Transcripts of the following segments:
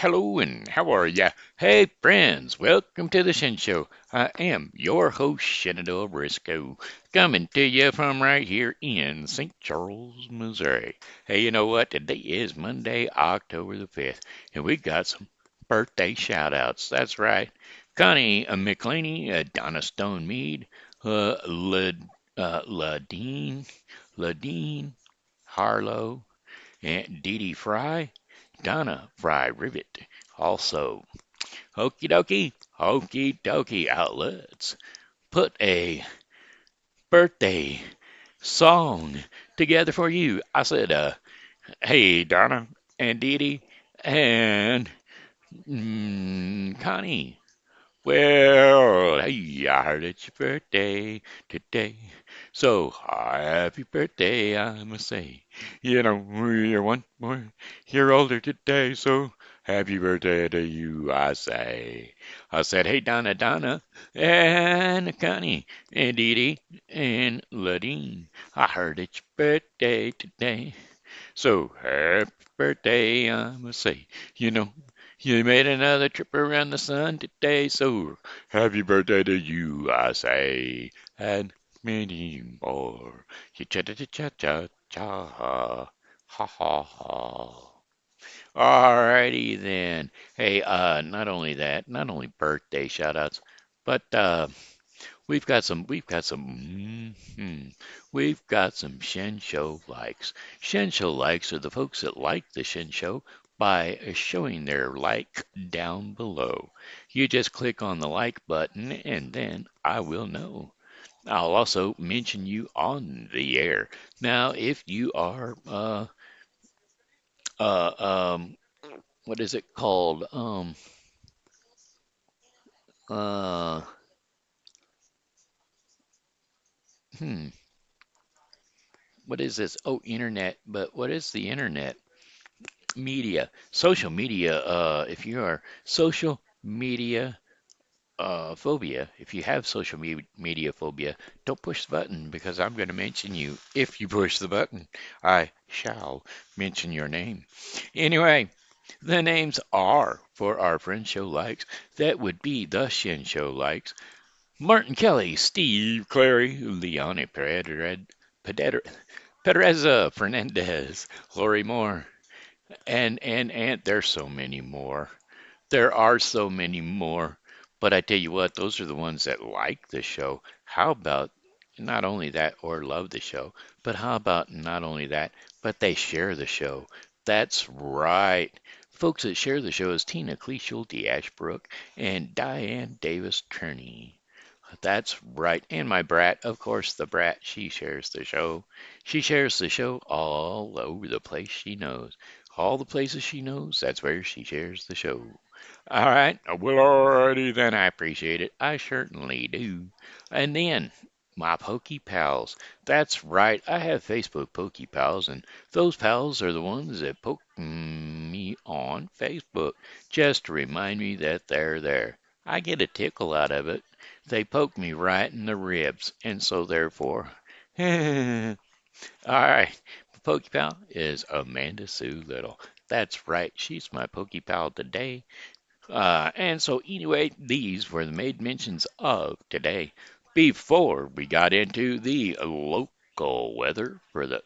hello, and how are ya? Hey, friends, welcome to the Shen Show. I am your host, Shenandoah Briscoe, coming to you from right here in St. Charles, Missouri. Hey, you know what? Today is Monday, October the 5th, and we got some birthday shout-outs. That's right. Connie McElhaney, Donna Stone Meade, LaDean, Harlow, and DeeDee Frye, Donna Frye Rivet. Also, hokey dokey outlets. Put a birthday song together for you. I said, hey, Donna and DeeDee and Connie. Well, hey, I heard it's your birthday today. So, happy birthday, I must say. You know, you're one more year older today, so happy birthday to you, I say. I said, hey, Donna, and Connie, and DeeDee, and LaDean. I heard it's your birthday today. So, happy birthday, I must say. You know, you made another trip around the sun today, so happy birthday to you, I say. And many more. Cha cha cha cha cha cha. Ha ha ha. Alrighty then. Hey, not only birthday shout outs, but we've got some Shen Show likes. Shen Show likes are the folks that like the Shen Show by showing their like down below. You just click on the like button and then I will know. I'll also mention you on the air. Now, if you are uh um what is it called? Uh hmm what is this? Oh, internet, but what is the internet? Media, social media, if you are social media phobia, if you have media phobia, don't push the button because I'm going to mention you. If you push the button, I shall mention your name. Anyway, the names are for our friend show likes. That would be the Shin Show likes. Martin Kelly, Steve, Clary, Leony, Pedraza, Fernandez, Lori Moore, and there's so many more. There are so many more. But I tell you what, those are the ones that like the show. How about not only that or love the show, but how about not only that, but they share the show. That's right. Folks that share the show is Tina Kleeschulte Ashbrook and Diane Davis Terney. That's right. And my brat, of course, the brat, she shares the show. She shares the show all over the place she knows. All the places she knows, that's where she shares the show. All right. Well, alrighty then. I appreciate it. I certainly do. And then, my Pokey Pals. That's right. I have Facebook Pokey Pals, and those pals are the ones that poke me on Facebook just to remind me that they're there. I get a tickle out of it. They poke me right in the ribs, and so therefore, all right. My Pokey Pal is Amanda Sue Little. That's right. She's my Pokey Pal today. And so, anyway, these were the made mentions of today. Before we got into the local weather for the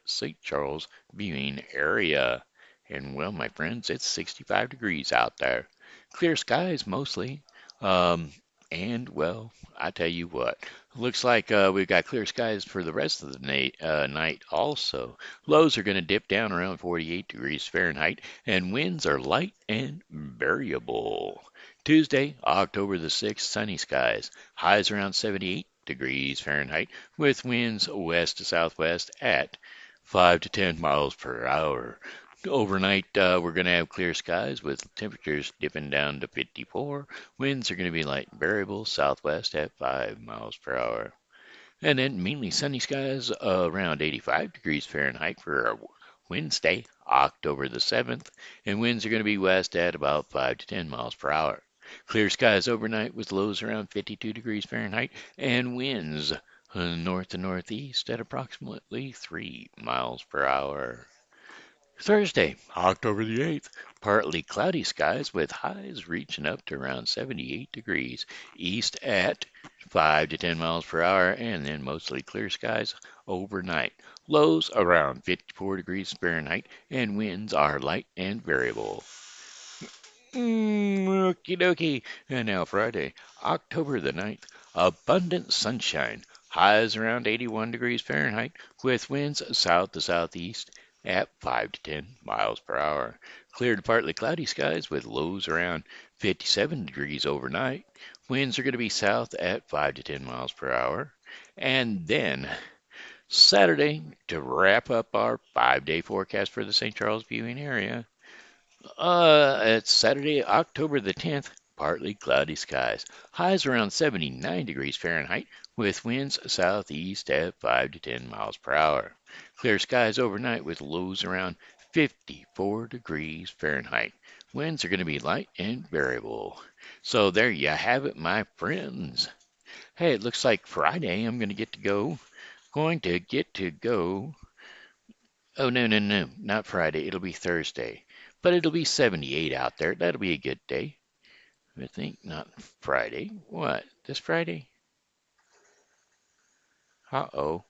St. Charles viewing area. And well, my friends, it's 65 degrees out there. Clear skies mostly. Um, and well, I tell you what, looks like we've got clear skies for the rest of the night also. Lows are going to dip down around 48 degrees Fahrenheit, and winds are light and variable. Tuesday, October the 6th, sunny skies. Highs around 78 degrees Fahrenheit with winds west to southwest at 5 to 10 miles per hour. Overnight, we're going to have clear skies with temperatures dipping down to 54. Winds are going to be light and variable, southwest at 5 miles per hour. And then mainly sunny skies around 85 degrees Fahrenheit for our Wednesday, October the 7th. And winds are going to be west at about 5 to 10 miles per hour. Clear skies overnight with lows around 52 degrees Fahrenheit and winds north to northeast at approximately 3 miles per hour. Thursday, October the 8th, partly cloudy skies with highs reaching up to around 78 degrees east at 5 to 10 miles per hour, and then mostly clear skies overnight. Lows around 54 degrees Fahrenheit, and winds are light and variable. Okie dokie. And now Friday, October the 9th. Abundant sunshine. Highs around 81 degrees Fahrenheit with winds south to southeast at 5 to 10 miles per hour. Clear to partly cloudy skies with lows around 57 degrees overnight. Winds are going to be south at 5 to 10 miles per hour. And then Saturday, to wrap up our 5-day forecast for the St. Charles viewing area. It's Saturday, October the 10th. Partly cloudy skies. Highs around 79 degrees Fahrenheit with winds southeast at 5 to 10 miles per hour. Clear skies overnight with lows around 54 degrees Fahrenheit. Winds are going to be light and variable. So there you have it, my friends. Hey, it looks like Friday I'm going to get to go. Oh, no, no, no, not Friday. It'll be Thursday. But it'll be 78 out there. That'll be a good day. I think not Friday. What? This Friday? Uh-oh.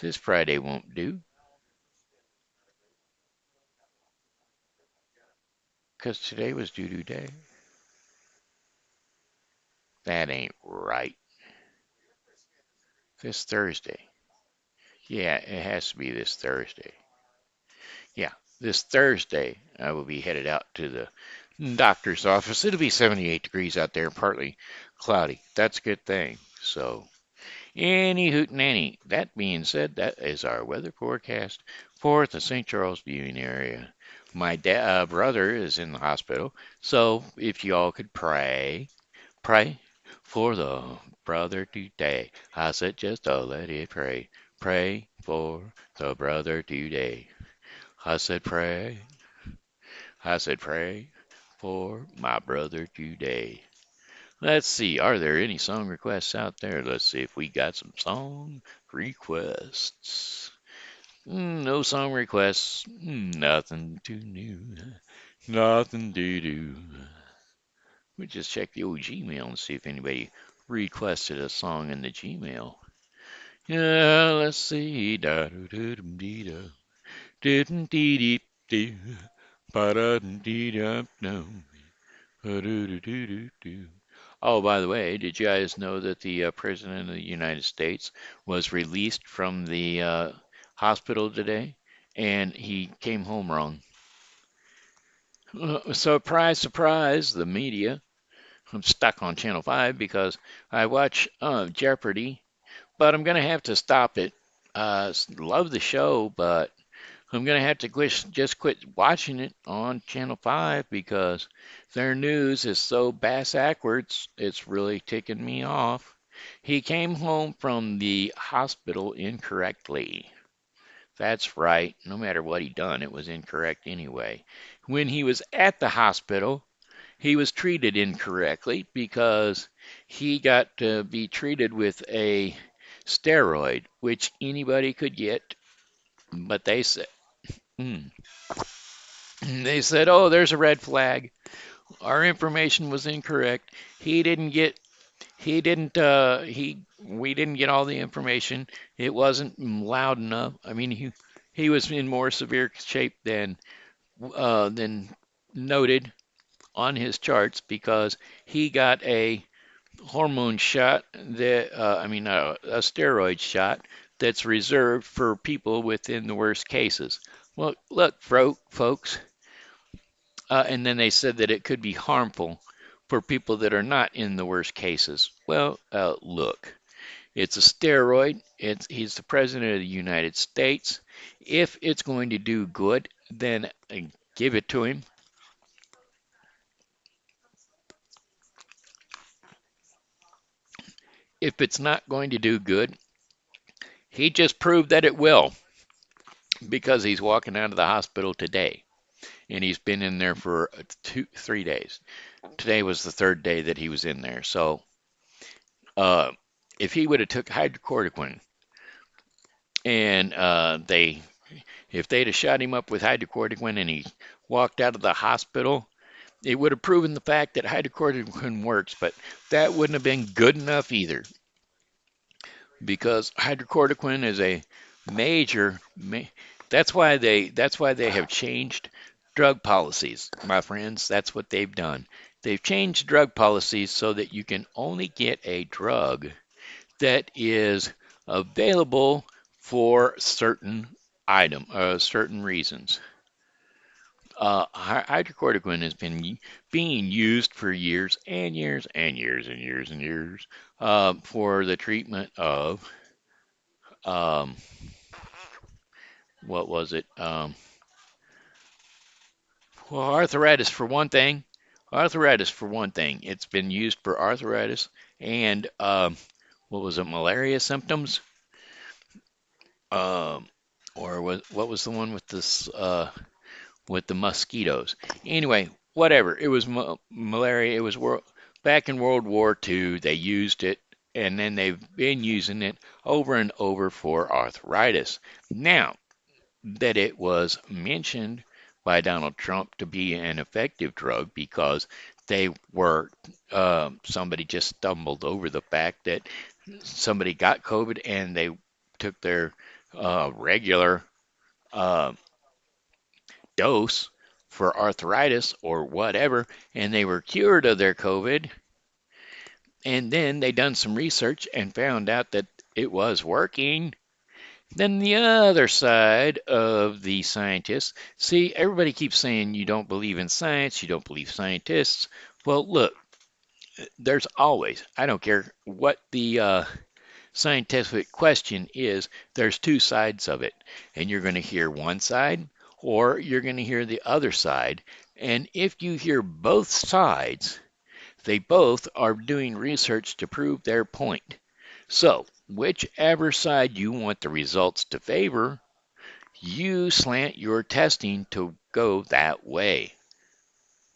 This Friday won't do. 'Cause today was doo-doo day. That ain't right. This Thursday. Yeah, it has to be this Thursday. Yeah, this Thursday I will be headed out to the doctor's office. It'll be 78 degrees out there, partly cloudy. That's a good thing. So, any hoot nanny. That being said, that is our weather forecast for the St. Charles viewing area. My brother is in the hospital, so if y'all could pray for the brother today. I said just let it pray. Pray for the brother today. I said pray. I said pray for my brother today. Let's see, are there any song requests out there? Let's see if we got some song requests. No song requests. Nothing too new. Nothing to do. We just check the old Gmail and see if anybody requested a song in the Gmail. Yeah, let's see. Da do do dum dee da. Didn't dee dee dee. Ba da dee da dum. Ba do do do do do. Oh, by the way, did you guys know that the President of the United States was released from the hospital today? And he came home wrong. Surprise, surprise, the media. I'm stuck on Channel 5 because I watch Jeopardy, but I'm going to have to stop it. Love the show, but I'm going to have to just quit watching it on Channel 5 because their news is so bass-ackwards, it's really ticking me off. He came home from the hospital incorrectly. That's right. No matter what he done, it was incorrect anyway. When he was at the hospital, he was treated incorrectly because he got to be treated with a steroid, which anybody could get, but mm, they said, oh, there's a red flag. Our information was incorrect. He didn't get, we didn't get all the information. It wasn't loud enough. I mean, he was in more severe shape than noted on his charts because he got a hormone shot a steroid shot that's reserved for people within the worst cases. Well, look, folks, and then they said that it could be harmful for people that are not in the worst cases. Well, look, it's a steroid. He's the president of the United States. If it's going to do good, then give it to him. If it's not going to do good, he just proved that it will because he's walking out of the hospital today and he's been in there for 3 days. Today was the third day that he was in there. So if he would have took hydrochloroquine and they If they'd have shot him up with hydrochloroquine and he walked out of the hospital, it would have proven the fact that hydrochloroquine works, but that wouldn't have been good enough either, because hydrochloroquine is a major. That's why they have changed drug policies, my friends. That's what they've done. They've changed drug policies so that you can only get a drug that is available for certain reasons. Hydrochloroquine has been being used for years and years and years and years and years for the treatment of um, what was it? Well, arthritis for one thing. Arthritis for one thing. It's been used for arthritis and what was it? Malaria symptoms. Um, or what was the one with this with the mosquitoes? Anyway, whatever. It was malaria. It was back in World War II. They used it, and then they've been using it over and over for arthritis. Now that it was mentioned by Donald Trump to be an effective drug because somebody just stumbled over the fact that somebody got COVID and they took their regular uh, dose for arthritis or whatever, and they were cured of their COVID. And then they done some research and found out that it was working. Then the other side of the scientists, see, everybody keeps saying you don't believe in science, you don't believe scientists. Well, look, there's always, I don't care what the scientific question is, there's two sides of it. And you're going to hear one side or you're going to hear the other side. And if you hear both sides, they both are doing research to prove their point. So, whichever side you want the results to favor, you slant your testing to go that way.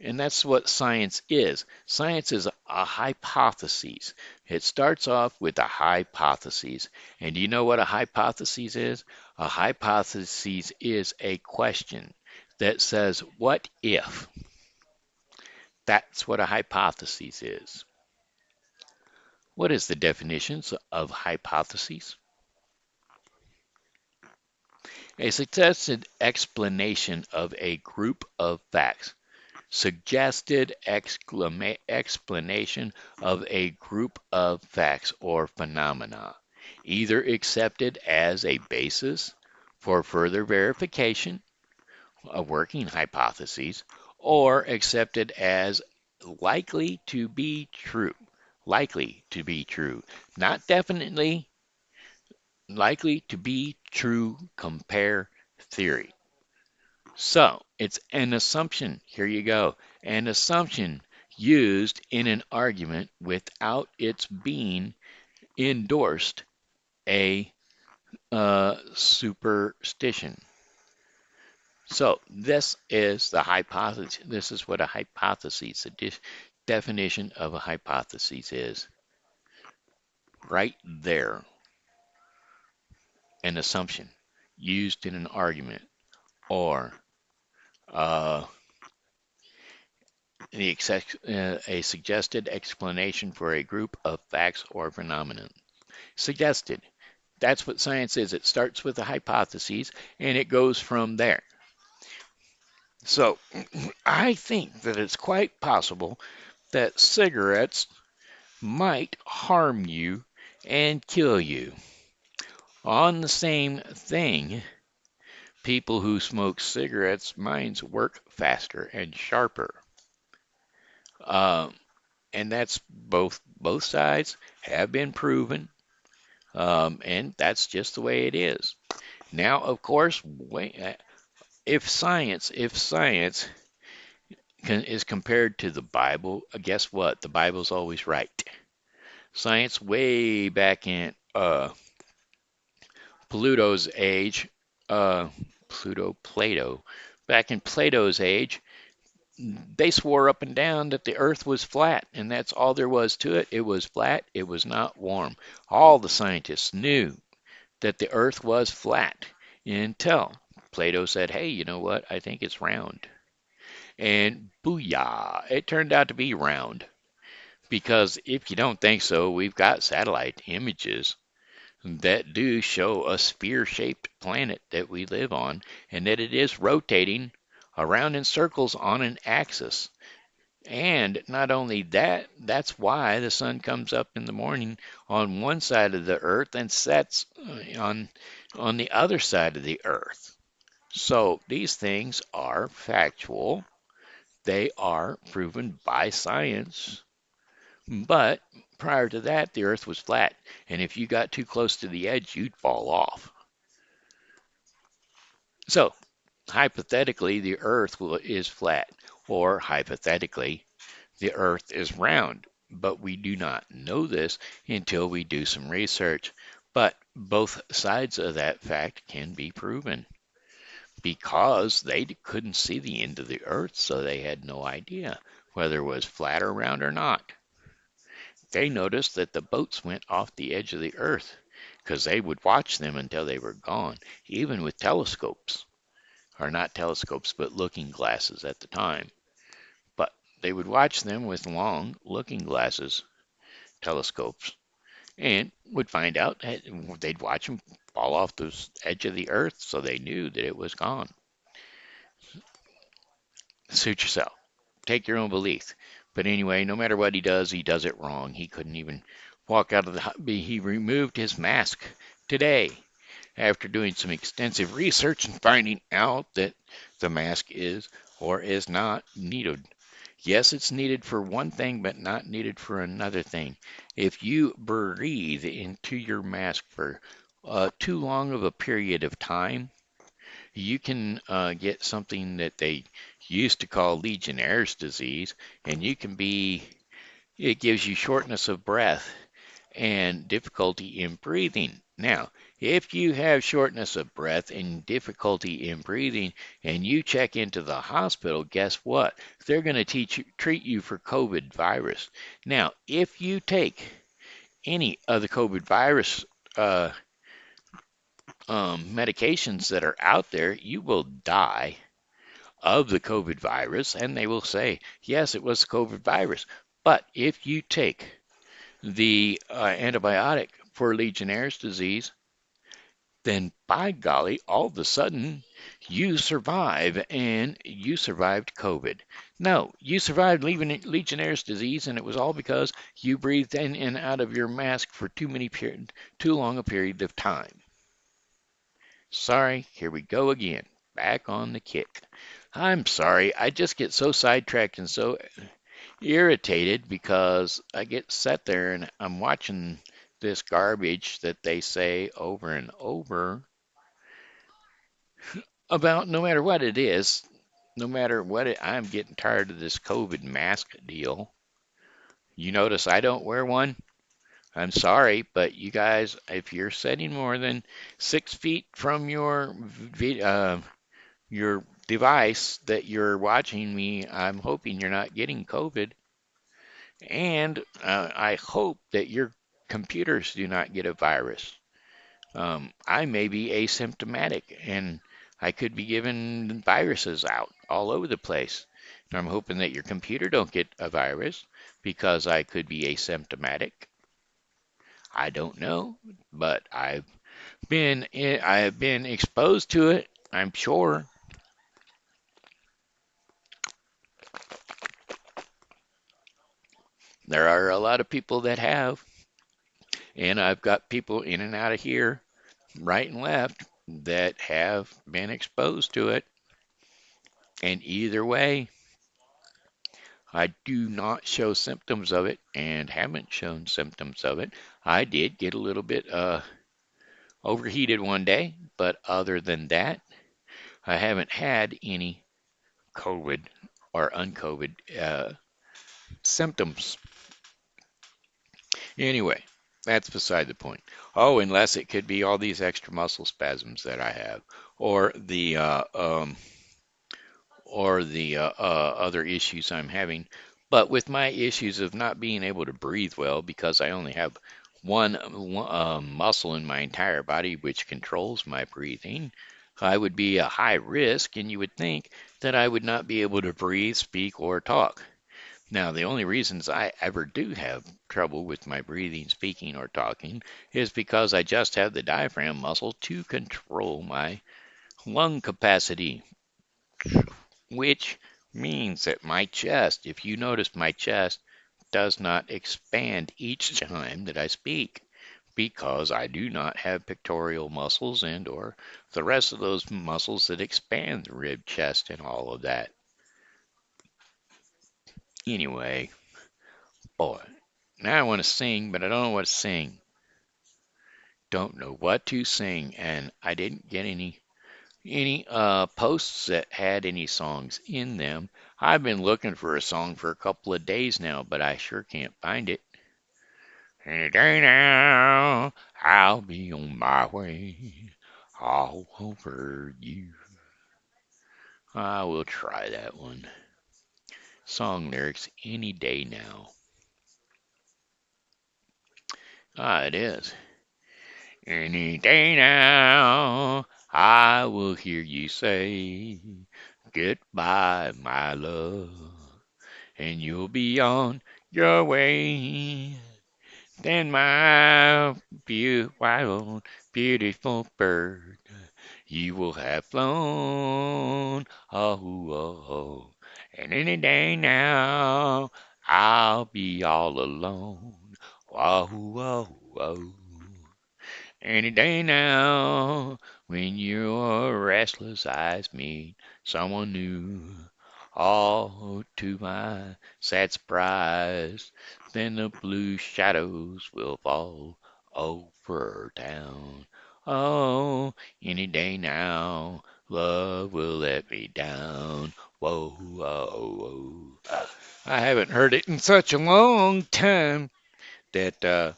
And that's what science is. Science is a hypothesis. It starts off with a hypothesis. And do you know what a hypothesis is? A hypothesis is a question that says, what if? That's what a hypothesis is. What is the definitions of hypotheses? A suggested explanation of a group of facts. Suggested explanation of a group of facts or phenomena, either accepted as a basis for further verification of working hypotheses or accepted as likely to be true. Likely to be true, not definitely. Likely to be true. Compare theory. So it's an assumption. Here you go. An assumption used in an argument without its being endorsed a superstition. So this is the hypothesis. This is what a hypothesis, the definition of a hypothesis is. Right there. An assumption used in an argument or a suggested explanation for a group of facts or phenomena. Suggested. That's what science is. It starts with a hypothesis and it goes from there. So I think that it's quite possible that cigarettes might harm you and kill you. On the same thing, people who smoke cigarettes' minds work faster and sharper. And that's both sides have been proven, and that's just the way it is. Now, of course, if science is compared to the Bible, guess what? The Bible's always right. Science way back in Pluto's age, Plato, back in Plato's age, they swore up and down that the earth was flat, and that's all there was to it. It was flat, it was not warm. All the scientists knew that the earth was flat until Plato said, hey, you know what? I think it's round. And booyah, it turned out to be round. Because if you don't think so, we've got satellite images that do show a spear-shaped planet that we live on, and that it is rotating around in circles on an axis. And not only that, that's why the sun comes up in the morning on one side of the earth and sets on the other side of the earth. So these things are factual. They are proven by science. But prior to that, the earth was flat. And if you got too close to the edge, you'd fall off. So hypothetically, the earth is flat. Or hypothetically, the earth is round. But we do not know this until we do some research. But both sides of that fact can be proven because they couldn't see the end of the earth, so they had no idea whether it was flat or round or not. They noticed that the boats went off the edge of the earth because they would watch them until they were gone, even with telescopes, or not telescopes, but looking glasses at the time. But they would watch them with long looking glasses, telescopes, and would find out that they'd watch them fall off the edge of the earth, so they knew that it was gone. Suit yourself. Take your own belief. But anyway, no matter what he does it wrong. He couldn't even walk out of the. He removed his mask today after doing some extensive research and finding out that the mask is or is not needed. Yes, it's needed for one thing, but not needed for another thing. If you breathe into your mask for too long of a period of time, you can get something that they used to call Legionnaire's disease, and it gives you shortness of breath and difficulty in breathing. Now, if you have shortness of breath and difficulty in breathing and you check into the hospital, guess what? They're going to treat you for COVID virus. Now, if you take any of the COVID virus medications that are out there, you will die of the COVID virus, and they will say, yes, it was the COVID virus. But if you take the antibiotic for Legionnaire's disease, then by golly, all of a sudden, you survive, and you survived COVID. No, you survived Legionnaire's disease, and it was all because you breathed in and out of your mask for too long a period of time. Sorry, here we go again. Back on the kick. I'm sorry, I just get so sidetracked and so irritated because I get sat there and I'm watching this garbage that they say over and over about no matter what it is, no matter what I'm getting tired of this COVID mask deal. You notice I don't wear one? I'm sorry, but you guys, if you're sitting more than 6 feet from your device that you're watching me, I'm hoping you're not getting COVID. And I hope that your computers do not get a virus. I may be asymptomatic and I could be giving viruses out all over the place. And I'm hoping that your computer don't get a virus because I could be asymptomatic. I don't know, but I have been exposed to it, I'm sure. There are a lot of people that have, and I've got people in and out of here, right and left, that have been exposed to it. And either way, I do not show symptoms of it and haven't shown symptoms of it. I did get a little bit overheated one day, but other than that, I haven't had any COVID or uncovid symptoms. Anyway, that's beside the point. Oh, unless it could be all these extra muscle spasms that I have, or the other issues I'm having. But with my issues of not being able to breathe well because I only have one muscle in my entire body which controls my breathing, I would be a high risk, and you would think that I would not be able to breathe, speak, or talk. Now, the only reasons I ever do have trouble with my breathing, speaking, or talking is because I just have the diaphragm muscle to control my lung capacity, which means that my chest, if you notice, my chest does not expand each time that I speak because I do not have pectoral muscles and or the rest of those muscles that expand the rib chest and all of that. Anyway, boy, now I want to sing, but I don't know what to sing. Don't know what to sing, and I didn't get any posts that had any songs in them. I've been looking for a song for a couple of days now, but I sure can't find it. Any day now, I'll be on my way all over you. I will try that one. Song lyrics, any day now. It is. Any day now, I will hear you say, goodbye, my love, and you'll be on your way. Then my wild, beautiful bird, you will have flown. Oh, oh, oh. And any day now, I'll be all alone. Whoa, whoa, whoa. Any day now, when your restless eyes meet someone new, all to my sad surprise, then the blue shadows will fall over town. Oh, any day now, love will let me down. Whoa, whoa, whoa. I haven't heard it in such a long time that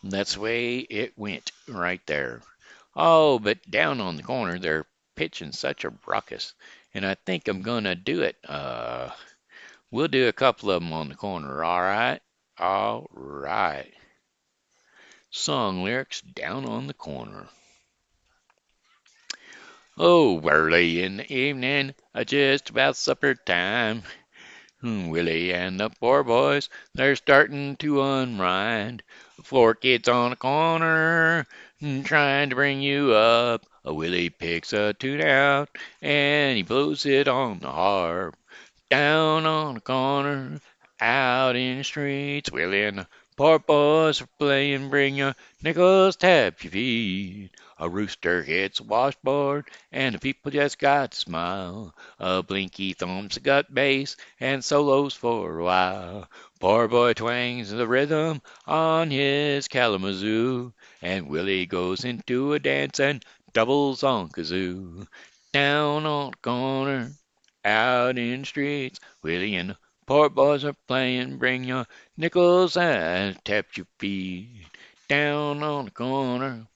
that's the way it went right there. Oh, but down on the corner, they're pitching such a ruckus, and I think I'm gonna do it. We'll do a couple of them on the corner, all right? All right. Song lyrics down on the corner. Oh, early in the evening, just about supper time. Willie and the poor boys, they're starting to unwind. Four kids on a corner, trying to bring you up. Willie picks a tune out, and he blows it on the harp. Down on the corner, out in the streets, Willie and the poor boys are playing, bring your nickels, tap your feet. A rooster hits a washboard, and the people just got to smile. A blinky thumps a gut bass, and solos for a while. Poor boy twangs the rhythm on his Kalamazoo, and Willie goes into a dance and doubles on kazoo. Down on the corner, out in the streets, Willie and the poor boys are playing. Bring your nickels and tap your feet. Down on the corner,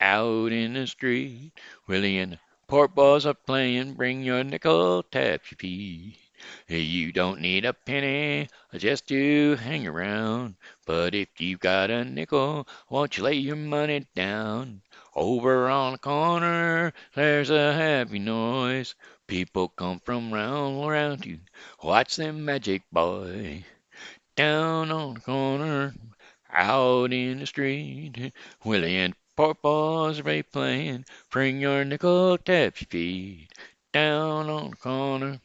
out in the street, Willie and the poor boys are playing. Bring your nickel, tap your feet. You don't need a penny just to hang around, but if you've got a nickel, won't you lay your money down? Over on the corner, there's a happy noise. People come from round around you. Watch them magic boy. Down on the corner, out in the street, Willie and Papa's are playing. Bring your nickel, tap your feet. Down on the corner,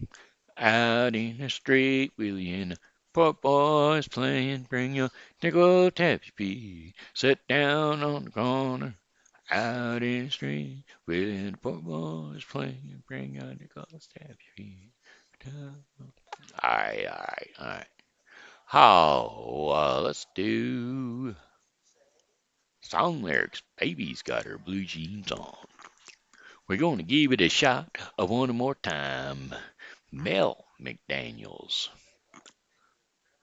out in the street, Willie and the Papa's playing. Bring your nickel, tap your feet. Sit down on the corner, out in the street, Willie and the Papa's playing. Bring your nickel, tap your feet. Aye. How, let's do song lyrics. Baby's got her blue jeans on. We're going to give it a shot of one more time. Mel McDaniels.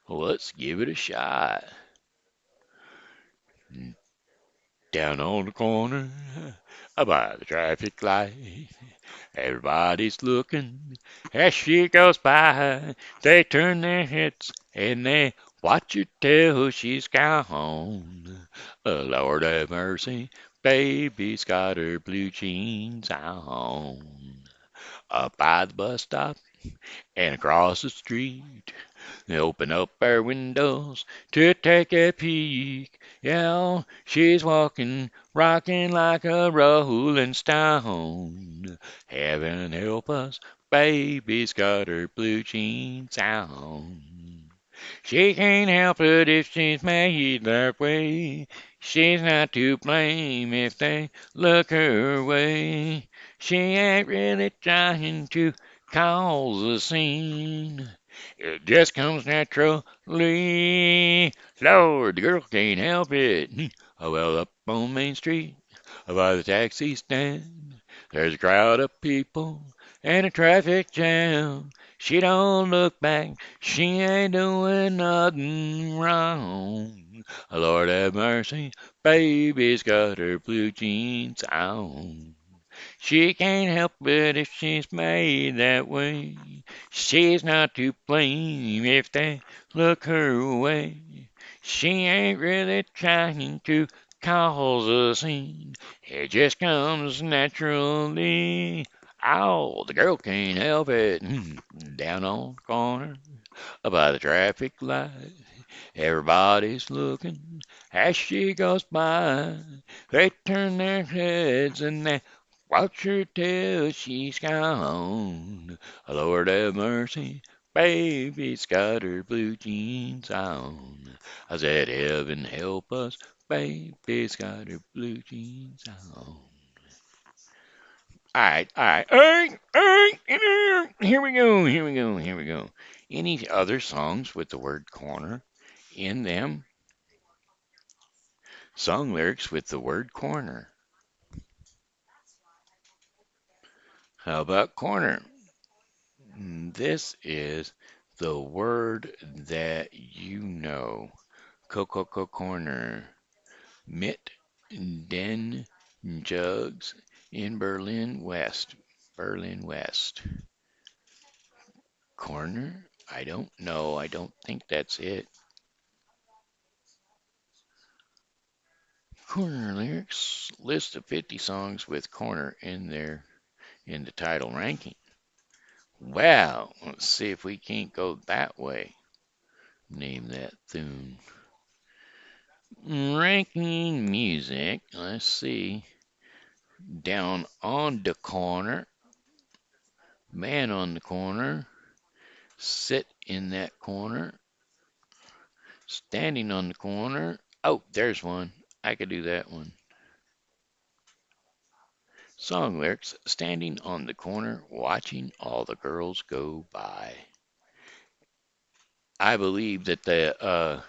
Let's give it a shot. Down on the corner, by the traffic light, everybody's looking as she goes by. They turn their heads and they watch her till she's gone. Lord have mercy, Baby's got her blue jeans on. Up by the bus stop and across the street. They open up her windows to take a peek. Yeah, she's walking, rocking like a rolling stone. Heaven help us, baby's got her blue jeans on. She can't help it if she's made that way. She's not to blame if they look her way. She ain't really trying to cause a scene. It just comes naturally. Lord, the girl can't help it. Oh, well, up on Main Street, by the taxi stand, there's a crowd of people and a traffic jam. She don't look back, she ain't doing nothing wrong. Lord have mercy, baby's got her blue jeans on. She can't help it if she's made that way. She's not to blame if they look her way. She ain't really trying to cause a scene. It just comes naturally. Oh, the girl can't help it. Down on the corner by the traffic light. Everybody's looking as she goes by. They turn their heads and they watch her till she's gone. Lord have mercy, baby's got her blue jeans on. I said, heaven help us, baby's got her blue jeans on. All right. Here we go. Any other songs with the word corner in them? Song lyrics with the word corner. How about corner? This is the word that you know. Coco corner. Mit den Jugs in Berlin West. Berlin West. Corner? I don't know. I don't think that's it. Corner lyrics. List of 50 songs with corner in the title ranking. Wow. Let's see if we can't go that way. Name that tune. Ranking music. Let's see. Down on the corner. Man on the corner. Sit in that corner. Standing on the corner. Oh, there's one. I could do that one. Song lyrics. Standing on the corner, watching all the girls go by. I believe that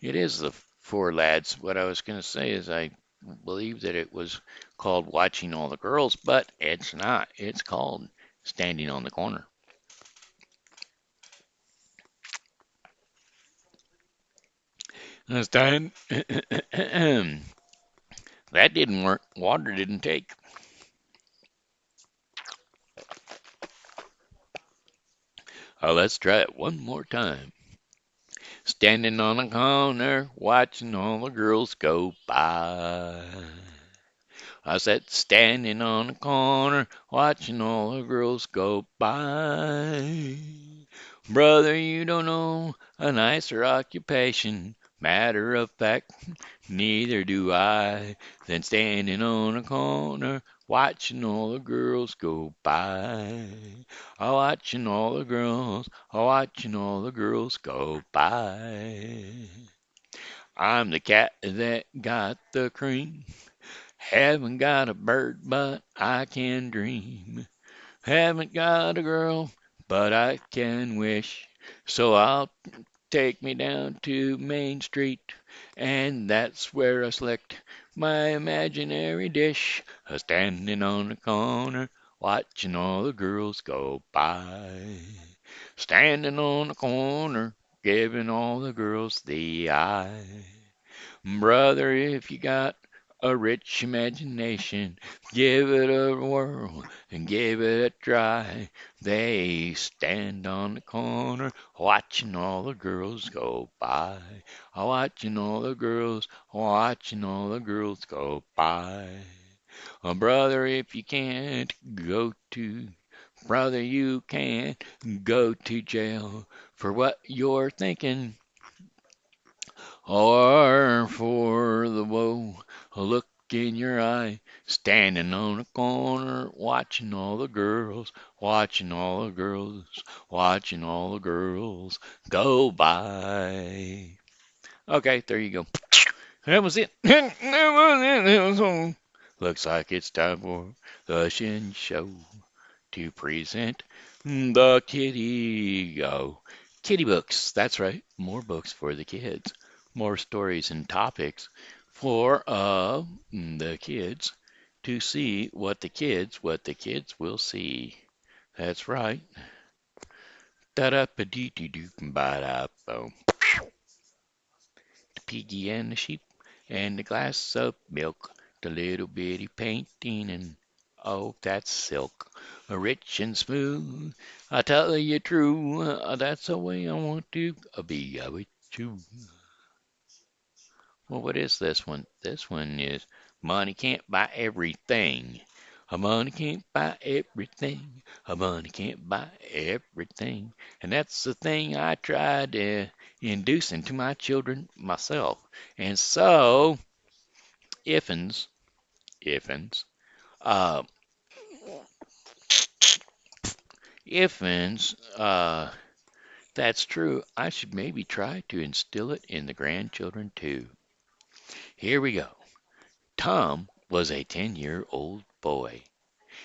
it is the four lads. What I was going to say is I believe that it was called Watching All the Girls, but it's not. It's called Standing on the Corner. Stand. That didn't work. Water didn't take. Let's try it one more time. Standing on a corner, watching all the girls go by. I said, standing on a corner, watching all the girls go by. Brother, you don't know a nicer occupation. Matter of fact, neither do I. Than standing on a corner, watching all the girls go by. Watching all the girls, watching all the girls go by. I'm the cat that got the cream. Haven't got a bird, but I can dream. Haven't got a girl, but I can wish. So I'll take me down to Main Street, and that's where I select my imaginary dish. Standing on the corner, watching all the girls go by. Standing on the corner, giving all the girls the eye. Brother, if you got a rich imagination. Give it a whirl and give it a try. They stand on the corner watching all the girls go by. Watching all the girls, watching all the girls go by. Brother, if you can't go to, brother, you can't go to jail for what you're thinking or for the woe. Look in your eye, standing on a corner, watching all the girls, watching all the girls, watching all the girls go by. Okay, there you go. That was it. That was it. That was all. Looks like it's time for the Shen Show to present the Kitty Go. Kitty books, that's right. More books for the kids. More stories and topics for the kids to see what the kids will see. That's right. Da-da-pa-dee-dee-doo-ba-da-boom. The piggy and the sheep and the glass of milk, the little bitty painting, and oh, that's silk, rich and smooth. I tell you true, that's the way I want to be with you. Well, what is this one? This one is money can't buy everything. Money can't buy everything. Money can't buy everything. And that's the thing I tried to induce into my children myself. And so, ifins, ifins, uh, ifins, that's true. I should maybe try to instill it in the grandchildren too. Here we go. Tom was a 10-year-old boy.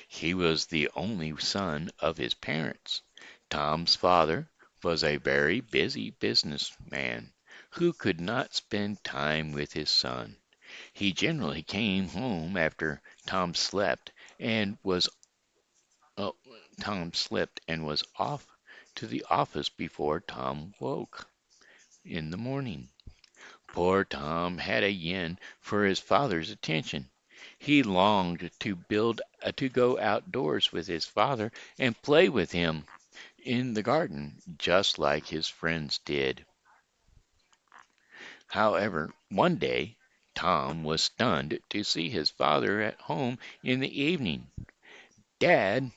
He was the only son of his parents. Tom's father was a very busy businessman who could not spend time with his son. He generally came home after oh, Tom slept and was off to the office before Tom woke in the morning. Poor Tom had a yen for his father's attention. He longed to go outdoors with his father and play with him in the garden, just like his friends did. However, one day Tom was stunned to see his father at home in the evening. "Dad,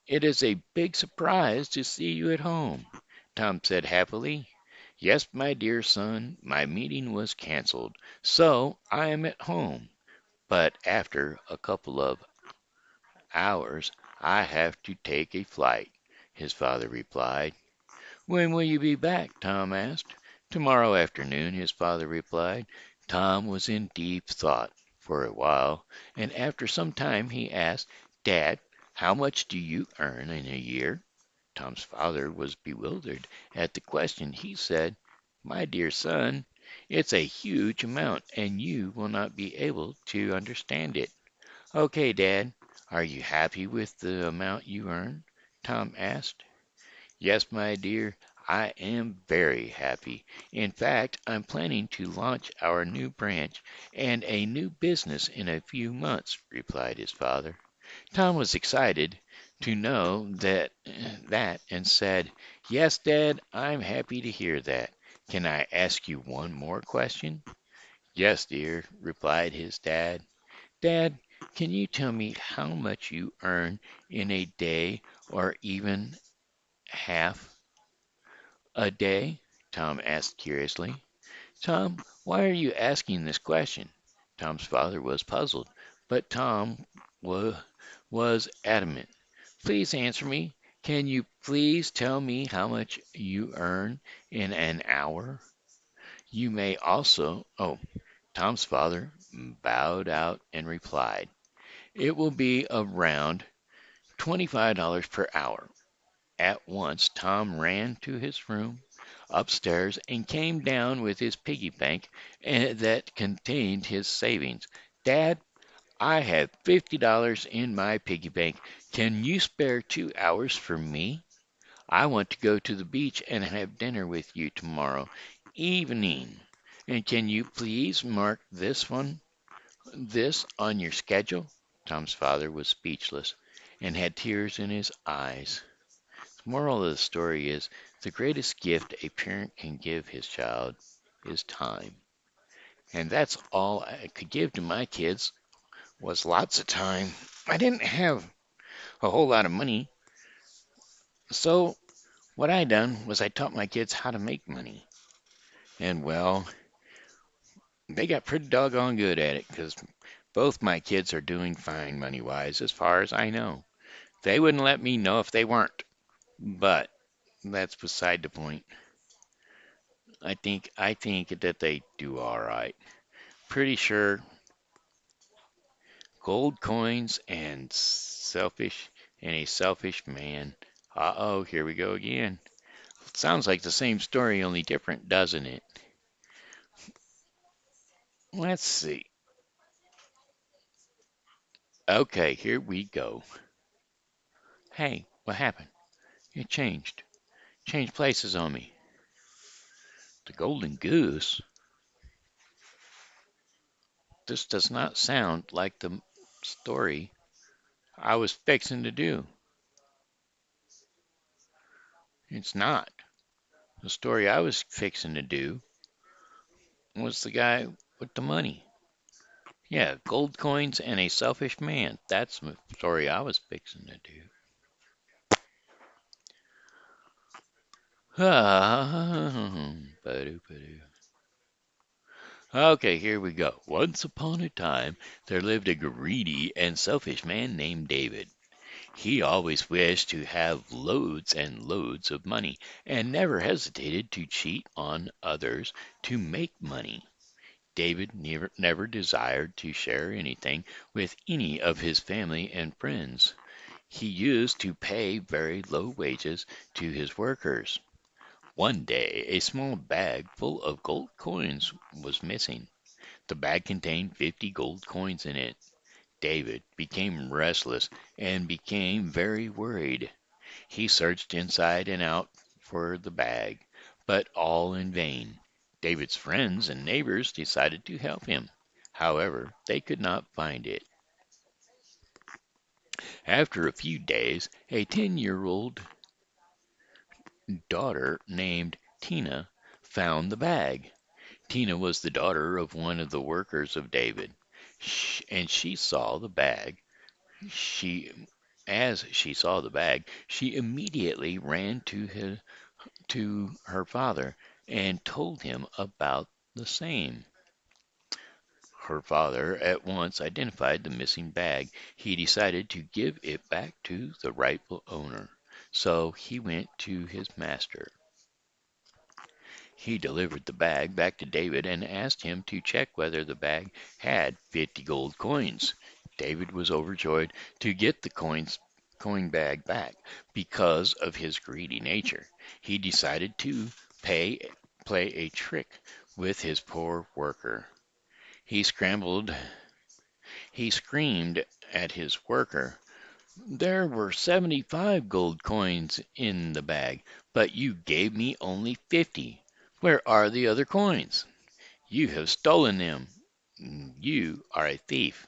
it is a big surprise to see you at home," Tom said happily. "Yes, my dear son, my meeting was canceled, so I am at home. But after a couple of hours I have to take a flight," his father replied. "When will you be back?" Tom asked. "Tomorrow afternoon," his father replied. Tom was in deep thought for a while, and after some time he asked, "Dad, how much do you earn in a year?" Tom's father was bewildered at the question. He said, "My dear son, it's a huge amount, and you will not be able to understand it." "Okay, Dad, are you happy with the amount you earn?" Tom asked. "Yes, my dear, I am very happy. In fact, I'm planning to launch our new branch and a new business in a few months," replied his father. Tom was excited to know that and said, "Yes, Dad, I'm happy to hear that. Can I ask you one more question?" "Yes, dear," replied his dad. "Dad, can you tell me how much you earn in a day or even half a day?" Tom asked curiously. "Tom, why are you asking this question?" Tom's father was puzzled, but Tom wa- was adamant. "Please answer me. Can you please tell me how much you earn in an hour? You may also—" Oh, Tom's father bowed out and replied, "It will be around $25 per hour." At once Tom ran to his room upstairs and came down with his piggy bank that contained his savings. "Dad, I have $50 in my piggy bank. Can you spare 2 hours for me? I want to go to the beach and have dinner with you tomorrow evening. And can you please mark this one This on your schedule? Tom's father was speechless and had tears in his eyes. The moral of the story is the greatest gift a parent can give his child is time. And that's all I could give to my kids was lots of time. I didn't have a whole lot of money, so what I done was I taught my kids how to make money. And well, they got pretty doggone good at it because both my kids are doing fine money-wise as far as I know. They wouldn't let me know if they weren't, but that's beside the point. I think that they do all right. Pretty sure gold coins and a selfish man. Uh-oh, here we go again. Sounds like the same story, only different, doesn't it? Let's see. Okay, here we go. Hey, what happened? It changed. Changed places on me. The golden goose? This does not sound like the story I was fixing to do. It's not. The story I was fixing to do was the guy with the money. Yeah, gold coins and a selfish man. That's the story I was fixing to do. Okay, here we go. Once upon a time, there lived a greedy and selfish man named David. He always wished to have loads and loads of money, and never hesitated to cheat on others to make money. David never desired to share anything with any of his family and friends. He used to pay very low wages to his workers. One day, a small bag full of gold coins was missing. The bag contained 50 gold coins in it. David became restless and became very worried. He searched inside and out for the bag, but all in vain. David's friends and neighbors decided to help him. However, they could not find it. After a few days, a 10-year-old daughter named Tina found the bag. Tina was the daughter of one of the workers of David, and she saw the bag. She, as she saw the bag, she immediately ran to her father and told him about the same. Her father at once identified the missing bag. He decided to give it back to the rightful owner. So he went to his master. He delivered the bag back to David and asked him to check whether the bag had 50 gold coins. David was overjoyed to get the coin bag back because of his greedy nature. He decided to play a trick with his poor worker. He scrambled, he screamed at his worker, "There were 75 gold coins in the bag, but you gave me only 50. Where are the other coins? You have stolen them. You are a thief."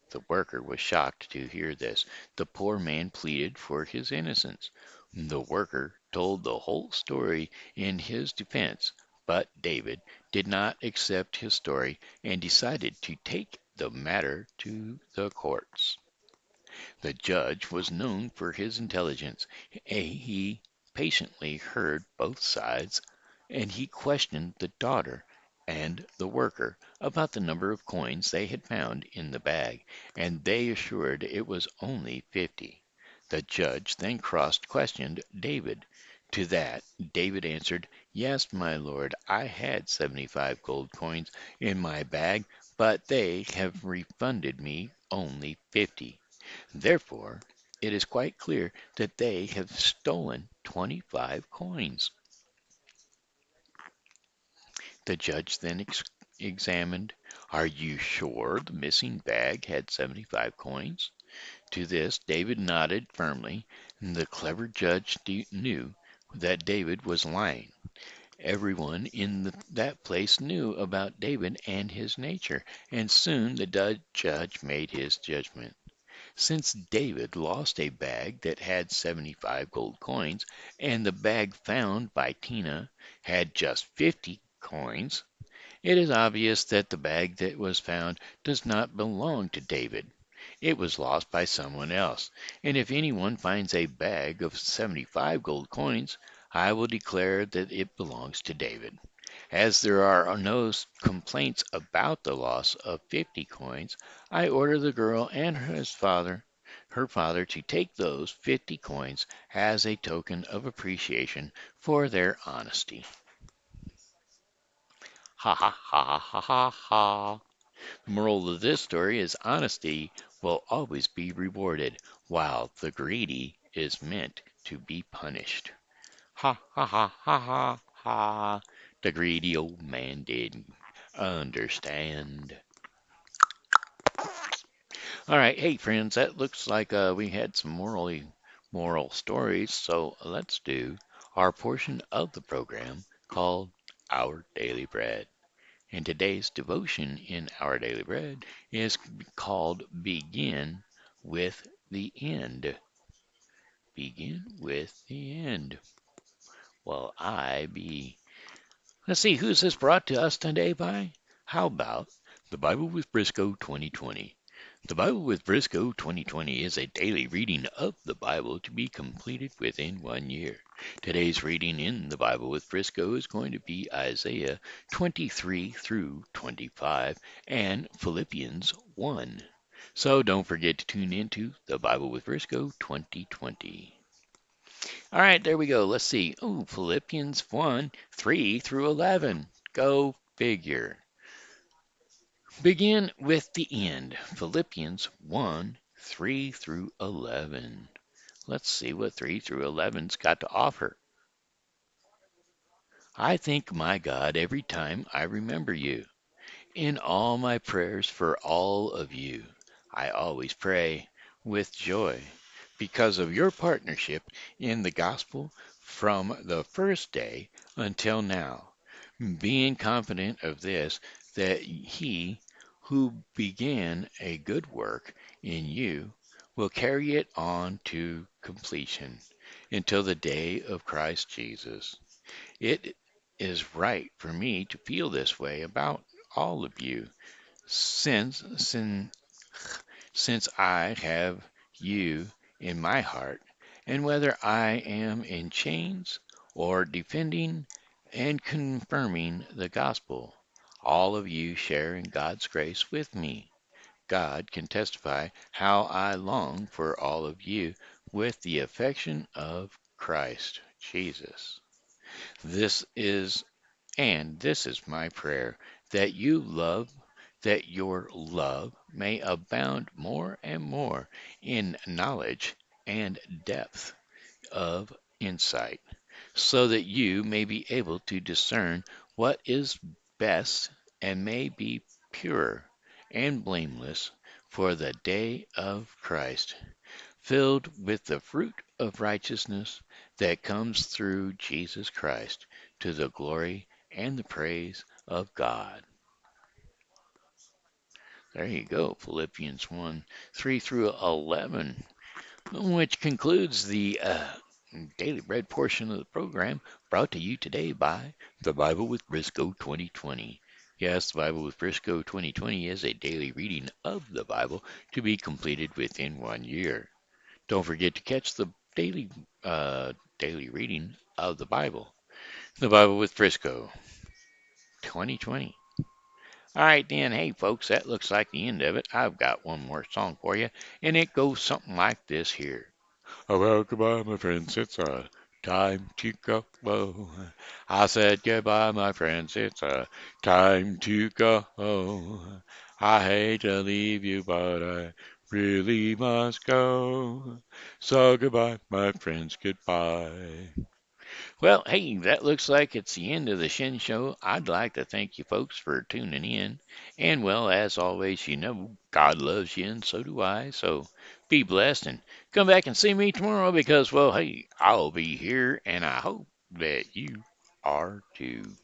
The worker was shocked to hear this. The poor man pleaded for his innocence. The worker told the whole story in his defense, but David did not accept his story and decided to take the matter to the courts. The judge was known for his intelligence. He patiently heard both sides, and he questioned the daughter and the worker about the number of coins they had found in the bag, and they assured it was only 50. The judge then cross-questioned David. To that, David answered, "Yes, my lord, I had 75 gold coins in my bag, but they have refunded me only 50. Therefore, it is quite clear that they have stolen 25 coins." The judge then examined. "Are you sure the missing bag had 75 coins?" To this David nodded firmly, and the clever judge knew that David was lying, Everyone in that place knew about David and his nature, and soon the judge made his judgment. Since David lost a bag that had 75 gold coins, and the bag found by Tina had just 50 coins, it is obvious that the bag that was found does not belong to David. It was lost by someone else, and if anyone finds a bag of 75 gold coins, I will declare that it belongs to David. As there are no complaints about the loss of 50 coins, I order the girl and her father to take those 50 coins as a token of appreciation for their honesty. Ha ha ha ha ha ha. The moral of this story is honesty will always be rewarded, while the greedy is meant to be punished. Ha ha ha ha ha ha. The greedy old man didn't understand. All right, hey friends, that looks like we had some moral stories, so let's do our portion of the program called Our Daily Bread. And today's devotion in Our Daily Bread is called Begin with the End. Begin with the End. Well, let's see, who's this brought to us today by? How about the Bible with Briscoe 2020? The Bible with Briscoe 2020 is a daily reading of the Bible to be completed within 1 year. Today's reading in the Bible with Briscoe is going to be Isaiah 23 through 25 and Philippians 1. So don't forget to tune into the Bible with Briscoe 2020. All right, there we go. Let's see. Oh, Philippians 1, 3 through 11. Go figure. Begin with the end. Philippians 1, 3 through 11. Let's see what 3 through 11's got to offer. I thank my God every time I remember you. In all my prayers for all of you, I always pray with joy because of your partnership in the gospel from the first day until now, being confident of this, that he who began a good work in you will carry it on to completion until the day of Christ Jesus. It is right for me to feel this way about all of you, since since, since I have you in my heart, and whether I am in chains or defending and confirming the gospel, all of you share in God's grace with me. God can testify how I long for all of you with the affection of Christ Jesus. This is this is my prayer, that that your love may abound more and more in knowledge and depth of insight, so that you may be able to discern what is best and may be pure and blameless for the day of Christ, filled with the fruit of righteousness that comes through Jesus Christ, to the glory and the praise of God. There you go, Philippians 1, 3 through 11, which concludes the Daily Bread portion of the program, brought to you today by the Bible with Briscoe 2020. Yes, the Bible with Briscoe 2020 is a daily reading of the Bible to be completed within 1 year. Don't forget to catch the daily reading of the Bible with Briscoe 2020. All right, then. Hey, folks, that looks like the end of it. I've got one more song for you, and it goes something like this here. Oh, well, goodbye, my friends. It's time to go. I said goodbye, my friends. It's time to go. I hate to leave you, but I really must go. So goodbye, my friends. Goodbye. Well, hey, that looks like it's the end of the Shen Show. I'd like to thank you folks for tuning in. And, well, as always, you know, God loves you, and so do I. So be blessed and come back and see me tomorrow because, well, hey, I'll be here, and I hope that you R2.